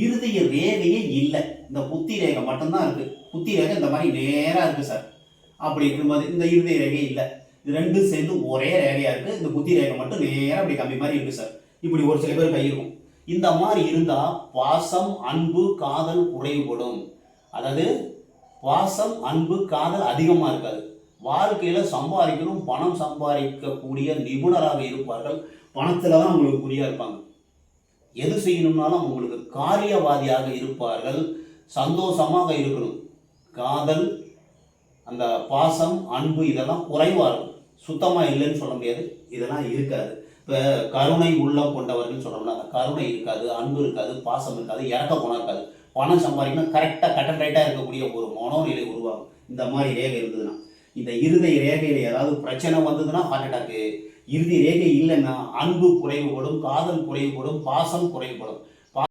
இருதய ரேகையே இல்லை, இந்த புத்தி ரேகை மட்டும்தான் இருக்கு. புத்தி ரேகை இந்த மாதிரி நேராக இருக்கு சார். அப்படி இருக்கும்போது இந்த இருதய ரேகை இல்லை, இது ரெண்டும் சேர்ந்து ஒரே ரேகையா இருக்கு. இந்த புத்தி ரேகை மட்டும் நேராக அப்படி கம்பி மாதிரி இருக்கு சார். இப்படி ஒரு சில பேர் கை இருக்கும். இந்த மாதிரி இருந்தா பாசம் அன்பு காதல் குறைவுபடும். அதாவது பாசம் அன்பு காதல் அதிகமாக இருக்காது. வாழ்க்கையில் சம்பாதிக்கணும், பணம் சம்பாதிக்கக்கூடிய நிபுணராக இருப்பார்கள். பணத்தில் தான் அவங்களுக்கு குறியாக இருப்பாங்க. எது செய்யணும்னாலும் அவங்களுக்கு காரியவாதியாக இருப்பார்கள். சந்தோஷமாக இருக்கணும். காதல், அந்த பாசம் அன்பு இதெல்லாம் குறைவாக இருக்கும். சுத்தமாக இல்லைன்னு சொல்ல முடியாது, இதெல்லாம் இருக்காது. இப்போ கருணை உள்ளம் கொண்டவர்கள் சொல்கிறோம்னா அந்த கருணை இருக்காது, அன்பு இருக்காது, பாசம் இருக்காது, இறக்க குணம் இருக்காது. பணம் சம்பாதிக்கணும், கரெக்டாக கட்டன் ரைட்டாக இருக்கக்கூடிய ஒரு மனோநிலை உருவாகும் இந்த மாதிரி ரேகை இருந்ததுன்னா. இந்த இருதய ரேகையில் ஏதாவது பிரச்சனை வந்ததுன்னா ஹார்ட் அட்டாக்கு. இறுதி ரேகை இல்லைன்னா அன்பு குறைவுபடும், காதல் குறைவுபடும், பாசம் குறைவுபடும்.